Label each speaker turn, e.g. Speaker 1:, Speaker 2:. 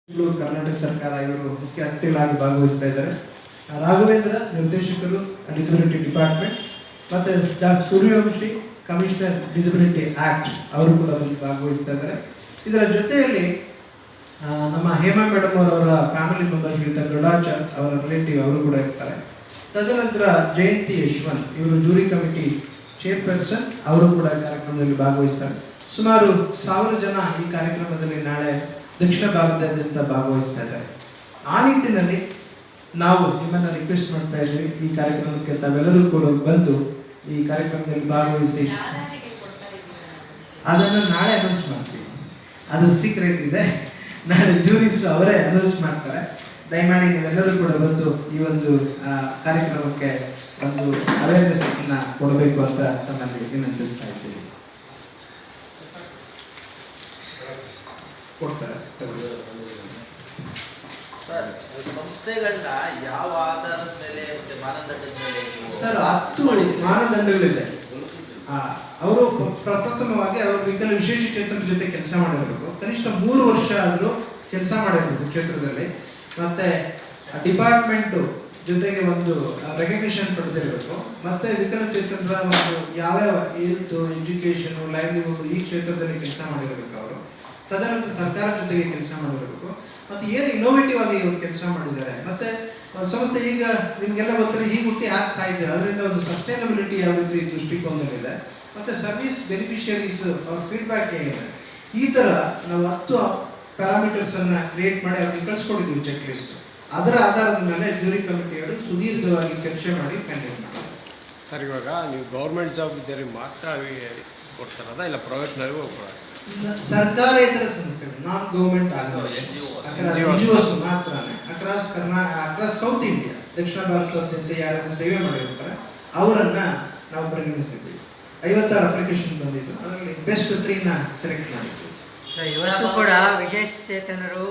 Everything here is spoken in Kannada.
Speaker 1: ಕರ್ನಾಟಕ ಸರ್ಕಾರ ಇವರು ಮುಖ್ಯ ಅತಿಥಿಗಳಾಗಿ ಭಾಗವಹಿಸ್ತಾ ಇದ್ದಾರೆ. ರಾಘವೇಂದ್ರ ನಿರ್ದೇಶಕರು ಡಿಸಬಿಲಿಟಿ ಡಿಪಾರ್ಟ್ಮೆಂಟ್ ಮತ್ತು ಸೂರ್ಯವಂಶಿ ಕಮಿಷನರ್ ಡಿಸಬಿಲಿಟಿ ಆಕ್ಟ್ ಅವರು ಕೂಡ ಅದರಲ್ಲಿ ಭಾಗವಹಿಸ್ತಾ ಇದ್ದಾರೆ. ಇದರ ಜೊತೆಯಲ್ಲಿ ನಮ್ಮ ಹೇಮಾ ಮೇಡಮ್ ಅವರ ಫ್ಯಾಮಿಲಿ ಮೆಂಬರ್ ಶ್ರೀಯುತ ಗರುಡಾಚಾರ್ ಅವರ ರಿಲೇಟಿವ್ ಅವರು ಕೂಡ ಇರ್ತಾರೆ. ತದನಂತರ ಜಯಂತಿ ಯಶವಂತ್ ಇವರು ಜೂರಿ ಕಮಿಟಿ ಚೇರ್ಪರ್ಸನ್ ಅವರು ಕೂಡ ಕಾರ್ಯಕ್ರಮದಲ್ಲಿ ಭಾಗವಹಿಸ್ತಾರೆ. ಸುಮಾರು 1000 ಜನ ಈ ಕಾರ್ಯಕ್ರಮದಲ್ಲಿ ನಾಳೆ ದಕ್ಷಿಣ ಭಾರತದಾದ್ಯಂತ ಭಾಗವಹಿಸ್ತಾ ಇದ್ದಾರೆ. ಆ ನಿಟ್ಟಿನಲ್ಲಿ ನಾವು ನಿಮ್ಮನ್ನು ರಿಕ್ವೆಸ್ಟ್ ಮಾಡ್ತಾ ಇದ್ದೀವಿ, ಈ ಕಾರ್ಯಕ್ರಮಕ್ಕೆ ತಾವೆಲ್ಲರೂ ಕೂಡ ಬಂದು ಈ ಕಾರ್ಯಕ್ರಮದಲ್ಲಿ ಭಾಗವಹಿಸಿ. ಅದನ್ನು ನಾಳೆ ಅನೌನ್ಸ್ ಮಾಡ್ತೀವಿ, ಅದು ಸೀಕ್ರೆಟ್ ಇದೆ. ನಾಳೆ ಜೂರೀಸ್ ಅವರೇ ಅನೌನ್ಸ್ ಮಾಡ್ತಾರೆ. ದಯಮಾಡಿ ನೀವೆಲ್ಲರೂ ಕೂಡ ಬಂದು ಈ ಒಂದು ಕಾರ್ಯಕ್ರಮಕ್ಕೆ ಒಂದು ಅವೇರ್ನೆಸ್ ಅನ್ನ ಕೊಡಬೇಕು ಅಂತ ತಮ್ಮಲ್ಲಿ ವಿನಂತಿಸ್ತಾ ಇದ್ದೀವಿ. ಕೊಡ್ತಾರೆ
Speaker 2: ಸರ್, ಸಂಸ್ಥೆಗಳನ್ನ ಯಾವ ಆಧಾರದ ಮೇಲೆ ಮಾನದಂಡದ ಮೇಲೆ
Speaker 1: ಸರ್ 10 ಮಾನದಂಡಗಳಿದೆ. ಅವರು ಪ್ರಪ್ರಥಮವಾಗಿ ಅವರು ವಿಶೇಷ ಚೇತನರ ಜೊತೆ ಕೆಲಸ ಮಾಡಿರಬೇಕು, ಕನಿಷ್ಠ 3 ವರ್ಷ ಆದರೂ ಕೆಲಸ ಮಾಡಿರಬೇಕು ಕ್ಷೇತ್ರದಲ್ಲಿ, ಮತ್ತೆ ಡಿಪಾರ್ಟ್ಮೆಂಟ್ ಜೊತೆಗೆ ಒಂದು ರೆಕಗ್ನಿಷನ್ ಪಡೆದಿರಬೇಕು, ಮತ್ತೆ ವಿಕಲಚೇತನರ ಒಂದು ಯಾವ್ಯಾವ ಹೆಲ್ತ್, ಎಜುಕೇಷನ್, ಲೈವ್ಲಿಹುಡ್ ಈ ಕ್ಷೇತ್ರದಲ್ಲಿ ಕೆಲಸ ಮಾಡಿರಬೇಕು ಅವರು. ತದನಂತರ ಸರ್ಕಾರ ಜೊತೆಗೆ ಕೆಲಸ ಮಾಡಿರಬೇಕು, ಮತ್ತು ಏನು ಇನೋವೇಟಿವ್ ಆಗಿ ಇವರು ಕೆಲಸ ಮಾಡಿದ್ದಾರೆ. ಮತ್ತೆ ಒಂದು ಸಂಸ್ಥೆ ಈಗ ನಿಮಗೆಲ್ಲ ಗೊತ್ತಿರೋ ಹೀಗೆ ಹುಟ್ಟಿ ಯಾಕೆ ಸಾಯಿದೆ, ಅದರಿಂದ ಒಂದು ಸಸ್ಟೈನಬಿಲಿಟಿ ಯಾವ ರೀತಿ ದೃಷ್ಟಿಕೋನದಲ್ಲಿದೆ, ಮತ್ತು ಸರ್ವಿಸ್ ಬೆನಿಫಿಷಿಯರೀಸ್ ಅವ್ರ ಫೀಡ್ಬ್ಯಾಕ್ ಏನಿದೆ, ಈ ಥರ ನಾವು 10 ಪ್ಯಾರಾಮೀಟರ್ಸನ್ನು ಕ್ರಿಯೇಟ್ ಮಾಡಿ ಅವ್ರಿಗೆ ಕಳಿಸ್ಕೊಟ್ಟಿದ್ದೀವಿ ಚೆಕ್ ಲಿಸ್ಟ್. ಅದರ ಆಧಾರದ ಮೇಲೆ ಜೂರಿ ಕಮಿಟಿಯವರು ಸುದೀರ್ಘವಾಗಿ ಚರ್ಚೆ ಮಾಡಿ ಕ್ಯಾಂಡಿಡೇಟ್ ಮಾಡ್ತಾರೆ.
Speaker 3: ಸರ್, ಇವಾಗ ನೀವು ಗೌರ್ಮೆಂಟ್ ಜಾಬ್ ಇದ್ದಾರೆ ಮಾತ್ರ ಕೊಡ್ತಾರದ ಇಲ್ಲ ಪ್ರೈವೇಟ್ನರಿಗೂ
Speaker 1: ಸರ್ಕಾರೇತರ ಸಂಸ್ಥೆಗಳು, ನಾನ್ ಗೌರ್ಮೆಂಟ್ NGOs ಮಾತ್ರ ಅಕ್ರಾಸ್ ಸೌತ್ ಇಂಡಿಯಾ, ದಕ್ಷಿಣ ಭಾರತದಾದ್ಯಂತ ಯಾರು ಸೇವೆ ಮಾಡಿರ್ತಾರೆ ಅವರನ್ನ ನಾವು ಪರಿಗಣಿಸಿದ್ದೀವಿ. 56 ಅಪ್ಲಿಕೇಶನ್ ಬಂದಿದ್ದು, ಅದರಲ್ಲಿ ಬೆಸ್ಟ್ 3ನ ಸೆಲೆಕ್ಟ್ ಮಾಡಿದ್ದೀವಿ.
Speaker 4: ಇವತ್ತು ಕೂಡ ವಿಶೇಷ ಚೇತನರು